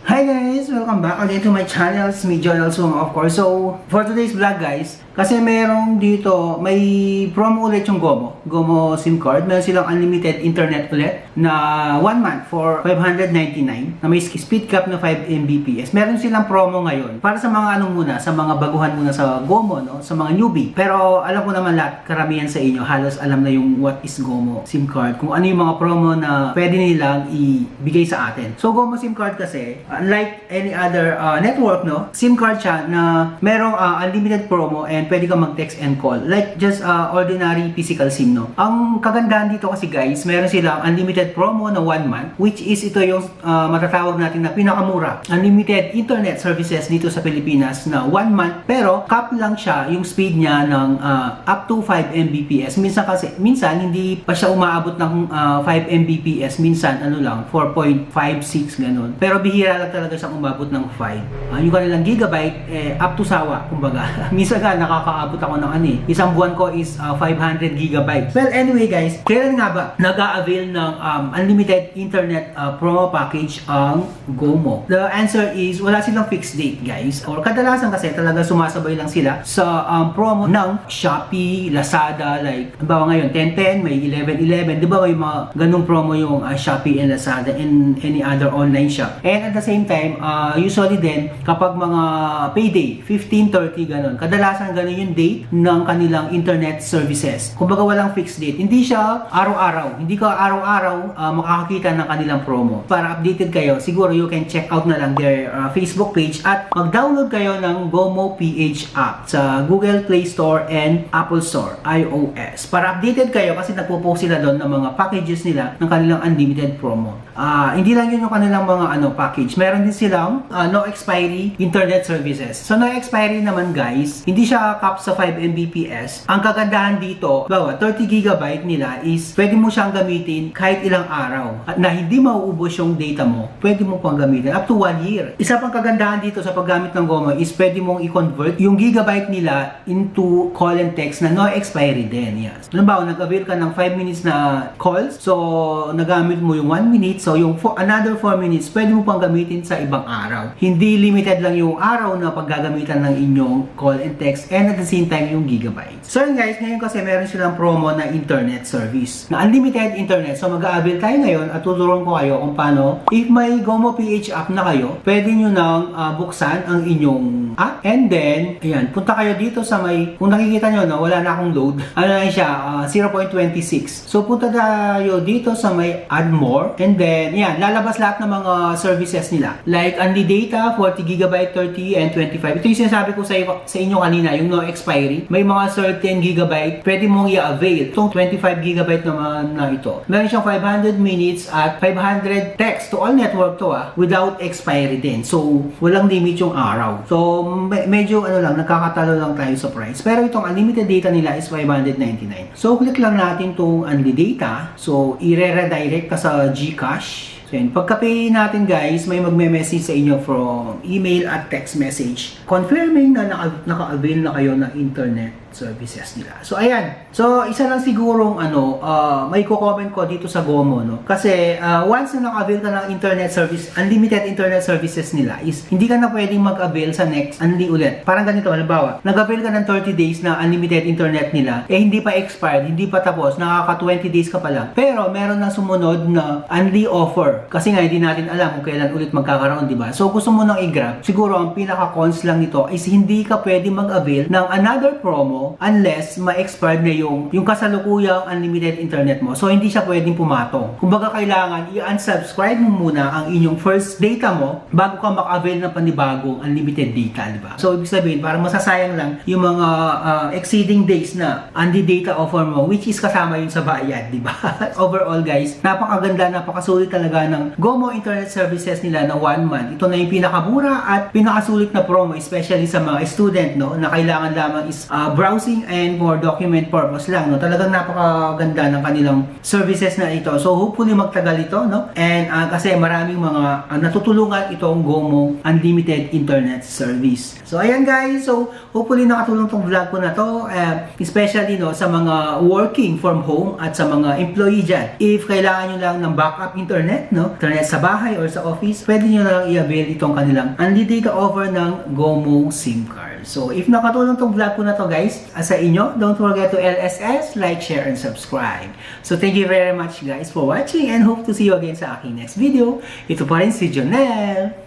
Hi guys! Welcome back again to my channel. It's me, Joel Sung, of course. So, for today's vlog guys, kasi merong dito, may promo ulit yung Gomo SIM card. Meron silang unlimited internet ulit na 1 month for 599 na may speed cap na 5 Mbps. Meron silang promo ngayon para sa mga sa mga baguhan muna sa Gomo, no? Sa mga newbie. Pero alam ko naman lahat, karamihan sa inyo, halos alam na yung what is Gomo SIM card. Kung ano yung mga promo na pwede nilang ibigay sa atin. So, Gomo SIM card kasi, unlike any other network, no? SIM card siya na merong unlimited promo and pwede kang mag-text and call. Like just ordinary physical SIM, no? Ang kagandahan dito kasi guys, meron silang unlimited promo na 1 month, which is ito yung matatawag natin na pinakamura. Unlimited internet services dito sa Pilipinas na 1 month, pero cap lang siya yung speed niya ng up to 5 Mbps. Minsan hindi pa siya umaabot ng 5 Mbps. Minsan ano lang, 4.56 ganun. Pero bihira lang talaga siyang umabot ng 5. Yung kanilang gigabyte, up to sawa, kumbaga. Minsan nga, nakakaabot ako ng isang buwan ko is 500 gigabytes. Well, anyway guys, kailan nga ba nag-a-avail ng unlimited internet promo package ang Gomo? The answer is, wala silang fixed date guys. Or kadalasan kasi talaga sumasabay lang sila sa promo ng Shopee, Lazada, like, halimbawa ngayon, 10-10, may 11-11, di ba may mga ganung promo yung Shopee and Lazada and any other online shop. And at the same time, usually din, kapag mga payday, 15-30, ganun, kadalasan ganun yung date ng kanilang internet services. Kumbaga walang fixed date. Hindi siya araw-araw. Hindi ka araw-araw makakakita ng kanilang promo. Para updated kayo, siguro you can check out na lang their Facebook page at mag-download kayo ng Gomo PH app sa Google Play Store and Apple Store, iOS. Para updated kayo kasi nagpo-post sila doon ng mga packages nila ng kanilang unlimited promo. Hindi lang yun yung kanilang mga package. Meron din silang no expiry internet services. So no expiry naman guys, hindi siya cap sa 5 Mbps. Ang kagandahan dito, bawa 30 GB nila is pwede mo siyang gamitin kahit ilang araw. At na hindi mauubos yung data mo, pwede mo pang gamitin up to 1 year. Isa pang kagandahan dito sa paggamit ng Gomo is pwede mong i-convert yung gigabyte nila into call and text na no expiry din. Yes. Halimbawa, nag-avail ka ng 5 minutes na calls, so nagamit mo yung 1 minute, so yung another 4 minutes, pwede mo pang gamitin sa ibang araw. Hindi limited lang yung araw na paggagamitan ng inyong call and text and at the same time yung gigabytes. So yun guys, ngayon kasi meron silang promo na internet service, na unlimited internet. So mag-a-avail tayo ngayon at tuturuan ko kayo kung paano, if may Gomo PH app na kayo, pwede nyo nang buksan ang inyong app and then, ayan, punta kayo dito sa may, kung nakikita nyo na wala na akong load, ano na siya, 0.26. So punta tayo dito sa may add more and then, ayan, lalabas lahat ng mga services nila. Like, unli data, 40 GB, 30, and 25. Ito yung sinasabi ko sa inyo kanina, yung no expiry. May mga certain gigabyte, pwede mong i-avail. Itong 25 GB naman na ito. Meron siyang 500 minutes at 500 text to all network to without expiry din. So, walang limit yung araw. So, medyo nagkakatalo lang tayo sa price. Pero itong unlimited data nila is 599. So, click lang natin itong unli data. So, i-redirect ka sa GCash. So yun, pagka-pay natin guys, may magme-message sa inyo from email at text message confirming na naka-avail na kayo ng internet services nila. So ayan. So isa lang sigurong may ko-comment ko dito sa Gomo, no? Kasi once na naka-avail ka ng internet service, unlimited internet services nila is hindi ka na pwedeng mag-avail sa next unli ulit. Parang ganito, halimbawa, nag-avail ka ng 30 days na unlimited internet nila, hindi pa expired, hindi pa tapos, nakaka 20 days ka pa lang. Pero meron na sumunod na unli offer. Kasi nga hindi natin alam kung kailan ulit magkakaroon, di ba? So gusto mo nang i-grab, siguro ang pinaka-cons lang nito is hindi ka pwede mag-avail ng another promo unless ma-expired na yung kasalukuyang unlimited internet mo. So hindi siya pwedeng pumatong. Kumbaga kailangan i-unsubscribe mo muna ang inyong first data mo bago ka maka-avail ng panibagong unlimited data, di ba? So ibig sabihin, parang masasayang lang yung mga exceeding days na unli data offer mo, which is kasama yun sa bayad, di ba? Overall guys, napakaganda, napakasulit talaga ng Gomo internet services nila na 1 month. Ito na yung pinakamura at pinakasulit na promo, especially sa mga student, no, na kailangan lamang is browsing and for document purpose lang, no. Talagang napakaganda ng kanilang services na ito. So hopefully magtagal ito, no. And kasi maraming mga natutulungan itong Gomo unlimited internet service. So ayan guys, so hopefully nakatulong tong vlog ko na to, especially no sa mga working from home at sa mga employee dyan. If kailangan nyo lang ng backup internet, no? Internet sa bahay or sa office, pwede nyo lang i-avail itong kanilang unlimited data offer ng GOMO SIM card. So, if nakatulong tong vlog ko na to guys, sa inyo, don't forget to LSS, like, share, and subscribe. So, thank you very much guys for watching and hope to see you again sa aking next video. Ito pa rin si Jonel.